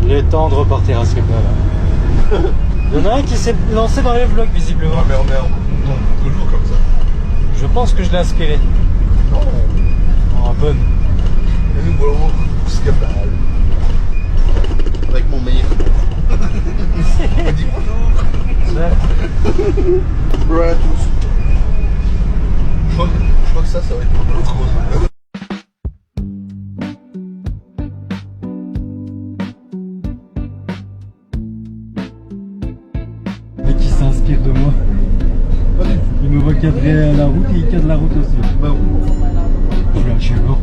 Il est temps de repartir à ce rythme-là. Il y en a un qui s'est lancé dans les vlogs visiblement. Ouais, mais on est toujours comme ça. Je pense que je l'ai inspiré. Non. Oh, bonne. Et nous voilà au scandale. Avec mon meilleur. On dit bonjour. Bonjour à tous. Je crois que ça va être l'autre rose. Et qui s'inspire de moi. Il me voit cadrer la route et il cadre la route aussi. Bah oui. Je suis un chevaux.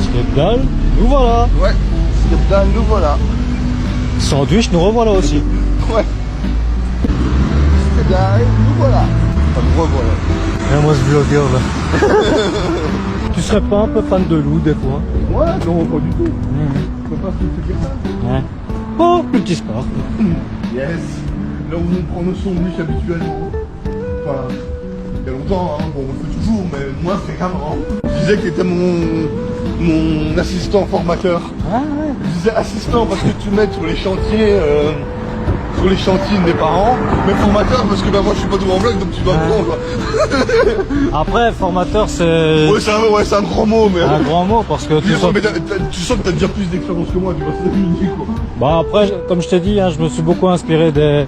Skepdal, nous voilà. Ouais, Skepdal, nous voilà. Sandwich, nous revoilà aussi. Ouais. Skepdal, nous voilà. Enfin, nous revoilà. Moi ce vlogueur là. Tu serais pas un peu fan de loup des fois? Ouais, non, pas du tout. Je peux pas se dire ça. Ouais. Oh, petit sport. Yes. Là où on prend nos sandwichs habituellement. Enfin, il y a longtemps, hein. Bon, on le fait toujours, mais moins fréquemment. Je disais que t'étais mon assistant formateur. Ah ouais. Je disais assistant parce que tu m'aides sur les chantiers de mes parents, mais formateur parce que bah, moi je suis pas tout en bloc donc tu dois me prendre quoi. Après, formateur c'est Ouais, c'est un grand mot, mais. un grand mot parce que tu sens... Mais tu sens que t'as déjà plus d'expérience que moi, tu vois, c'est ça que je me dis quoi. Bah après, comme je t'ai dit, hein, je me suis beaucoup inspiré des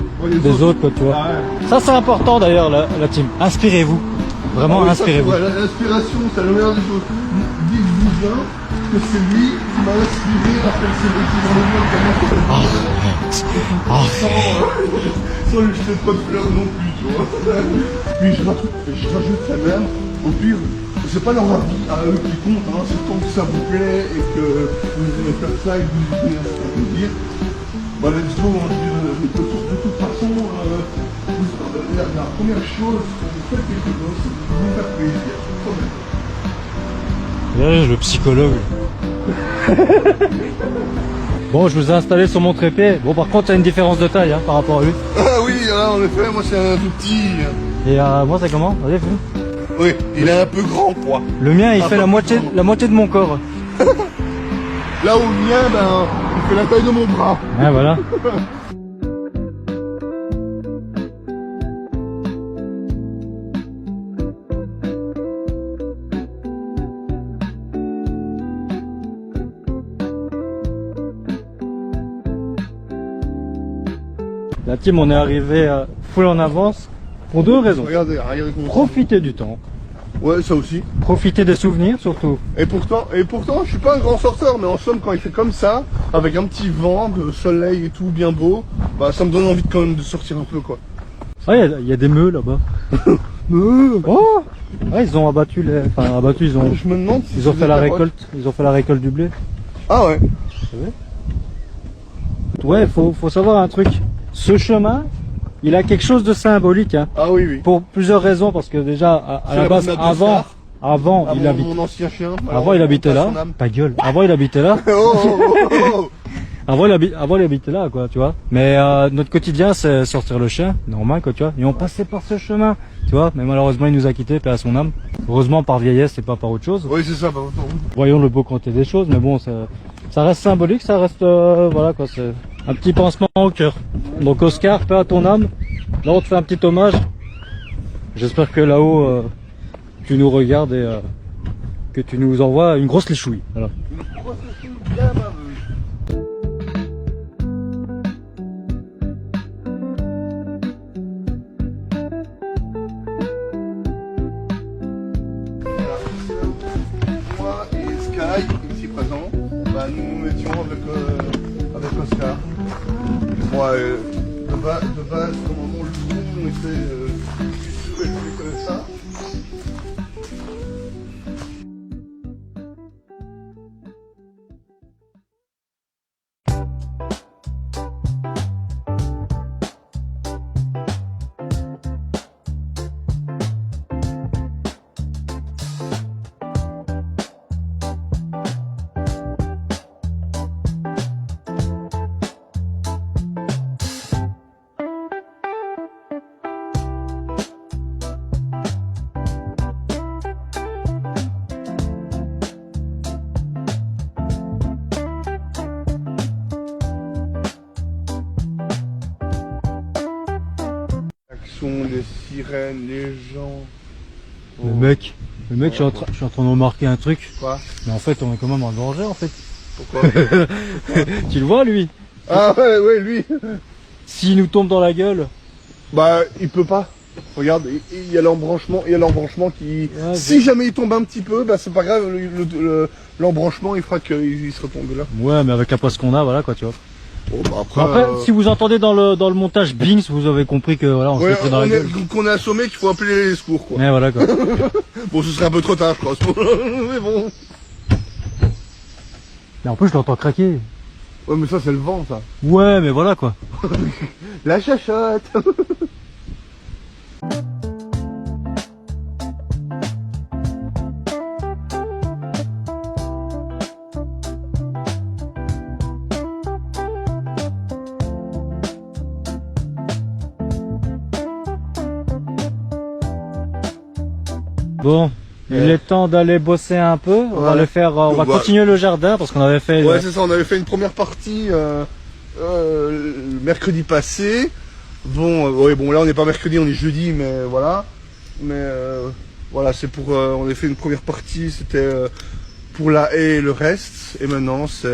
autres, quoi, tu vois. Ah ouais. Ça c'est important d'ailleurs la team. Inspirez-vous. Vraiment, Ah oui, inspirez-vous. Ouais, l'inspiration, c'est la meilleure des choses. Dites-vous bien que c'est lui qui m'a inspiré à faire ces métiers dans le monde comme moi. Sans lui jeter pas de fleurs non plus, tu vois. Puis je rajoute ça même, au pire, c'est pas leur avis à eux qui compte, hein, c'est tant que ça vous plaît et que vous allez faire ça et que vous allez vous dire. Bah let's go, hein, de toute façon, la première chose, quand vous faites quelque chose, c'est de vous faire plaisir. Ouais, le psychologue. Bon, je vous ai installé sur mon trépied. Bon, par contre, il y a une différence de taille hein, par rapport à lui. Ah oui, là en effet, moi c'est un tout petit. Et moi, c'est comment? Regardez, fais. Oui, il est un peu grand quoi. Le mien, il fait la moitié de mon corps. Là où le mien, ben, il fait la taille de mon bras. Ouais, voilà. La team, on est arrivé full en avance pour deux raisons. Regardez comment. Profiter du temps, Ouais, ça aussi. profiter des souvenirs surtout. Et pourtant, je suis pas un grand sorteur, mais en somme, quand il fait comme ça, avec un petit vent, le soleil et tout bien beau, bah ça me donne envie quand même de sortir un peu quoi. Ah, il y a des meules là-bas. Oh ouais, ils ont abattu les... Enfin, abattu, Je me demande si ils ont c'est fait des la carottes. récolte. Ils ont fait la récolte du blé. Ah ouais. Ouais, faut savoir un truc. Ce chemin, il a quelque chose de symbolique, hein. Ah oui, oui. Pour plusieurs raisons, parce que déjà, à C'est la la base, promenade de avant, Scar. avant, Ah, il habitait... mon ancien chien. Avant, il habitait là. Ta gueule. Avant, il habitait là. Oh. Avant, il habitait là, quoi, tu vois. Mais notre quotidien, c'est sortir le chien, normal, quoi, tu vois. Et on passait par ce chemin, tu vois. Mais malheureusement, il nous a quittés, paix à son âme. Heureusement, par vieillesse et pas par autre chose. Oui, c'est ça, par contre. Voyons le beau côté des choses, mais bon, ça reste symbolique, ça reste, voilà, quoi, c'est un petit pansement au cœur. Donc, Oscar, paix à ton âme. Là, on te fait un petit hommage. J'espère que là-haut, tu nous regardes et que tu nous envoies une grosse léchouille. Voilà. Bien baveuse. Moi et Sky, ici présent, bah, nous nous étions avec Oscar. Moi, de base, au moment où le était ça. klaxons, les sirènes, les gens. Le mec, je suis en train de remarquer un truc. Quoi? Mais en fait, on est quand même en danger en fait. Pourquoi? Tu le vois lui? Ah ouais, lui. S'il nous tombe dans la gueule. Bah, il peut pas. Regarde, il y a l'embranchement, qui... Ouais, si jamais il tombe un petit peu, bah c'est pas grave, l'embranchement il fera qu'il se retombe là. Ouais, mais avec la poisse qu'on a, voilà quoi, tu vois. Bon, bah Après, si vous entendez dans le montage Bings, vous avez compris que voilà, on se fait pris dans la gueule. qu'on est assommé, qu'il faut appeler les secours quoi. Ouais, voilà quoi. Bon, ce serait un peu trop tard, je crois. Mais bon. Mais en plus, je l'entends craquer. Ouais, mais ça c'est le vent, ça. Ouais, mais voilà quoi. La chachotte. Bon, il est temps d'aller bosser un peu. On va le faire, on va continuer le jardin parce qu'on avait fait. Ouais, c'est ça. On avait fait une première partie mercredi passé. Bon, bon là on n'est pas mercredi, on est jeudi, mais voilà. Mais voilà, c'est pour. On avait fait une première partie, c'était pour la haie et le reste. Et maintenant c'est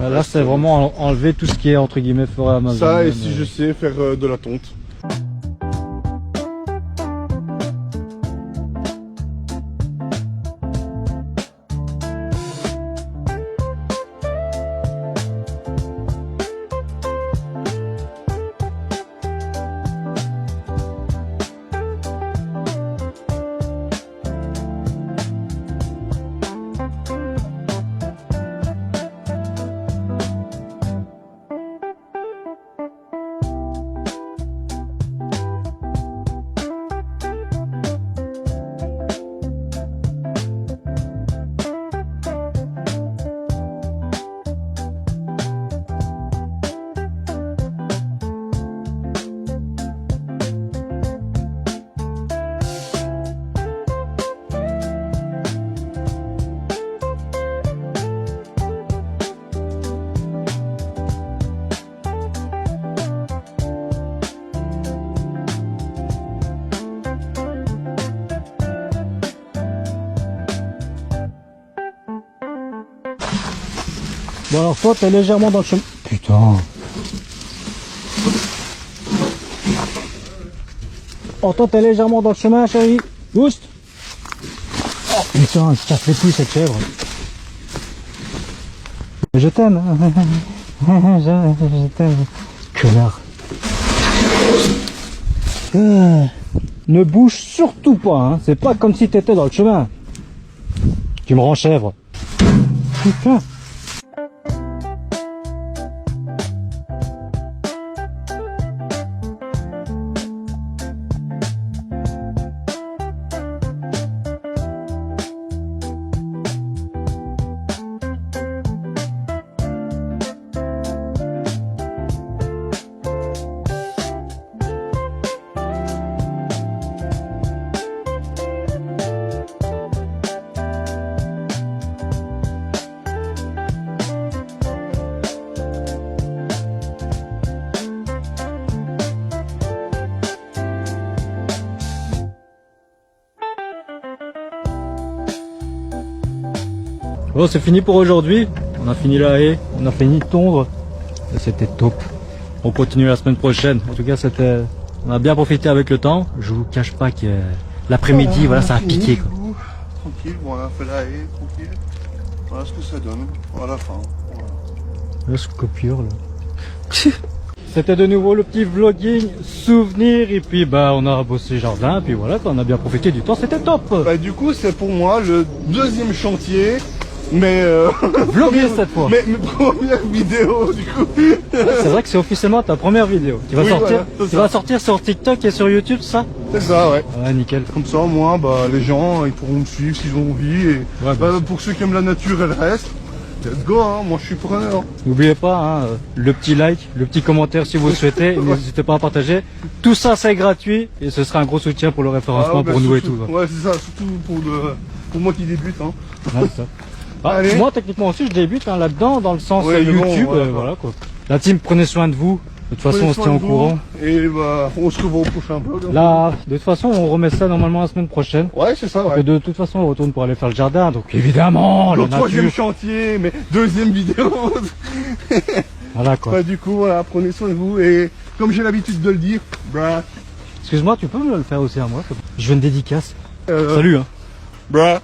là, c'est vraiment enlever tout ce qui est entre guillemets forêt amazonienne. Ça, et si je sais faire de la tonte. Bon alors toi t'es légèrement dans le chemin. Putain. Oh toi t'es légèrement dans le chemin chérie. Boost. Oh putain, ça fait plus cette chèvre. Je t'aime. Je t'aime. Connard. Ne bouge surtout pas, hein. C'est pas comme si t'étais dans le chemin. Tu me rends chèvre. Putain. Bon, c'est fini pour aujourd'hui. On a fini la haie, on a fini de tondre. C'était top. On continue la semaine prochaine. En tout cas, on a bien profité avec le temps. Je vous cache pas que l'après-midi, voilà, ça a piqué quoi. Tranquille, bon, on a fait la haie, tranquille. Voilà ce que ça donne à la fin. Là, ce copieur là. C'était de nouveau le petit vlogging souvenir et puis on a bossé le jardin puis voilà, on a bien profité du temps, c'était top. Bah du coup c'est pour moi le deuxième chantier, mais vloguer cette fois. Mais mes premières vidéos du coup. C'est vrai que c'est officiellement ta première vidéo. Tu vas sortir, voilà, tu vas sortir sur TikTok et sur YouTube, ça? C'est ça, ouais. Ouais, nickel. Comme ça, moi, les gens, ils pourront me suivre s'ils ont envie. Et ouais, pour ceux qui aiment la nature et le reste. Let's go, hein, moi je suis preneur. N'oubliez pas, hein, le petit like, le petit commentaire si vous le souhaitez, n'hésitez pas à partager. Tout ça c'est gratuit et ce sera un gros soutien pour le référencement pour nous et tout. Ouais, c'est ça, surtout pour moi qui débute. Hein. Ouais, ça. Moi techniquement aussi je débute là-dedans dans le sens YouTube, voilà quoi. La team, prenez soin de vous, De toute façon, Prenez on se soin tient au de vous, courant. Et bah, on se revoit au prochain vlog. hein. Là, de toute façon, on remet ça normalement la semaine prochaine. Ouais, c'est ça, Parce que ouais. de toute façon, on retourne pour aller faire le jardin. Donc évidemment, Le la troisième nature. chantier, mais deuxième vidéo. Voilà quoi. Bah, du coup, voilà, prenez soin de vous. Et comme j'ai l'habitude de le dire, bah, Excuse-moi, tu peux me le faire aussi à moi? Je veux une dédicace. euh, Salut hein. bah.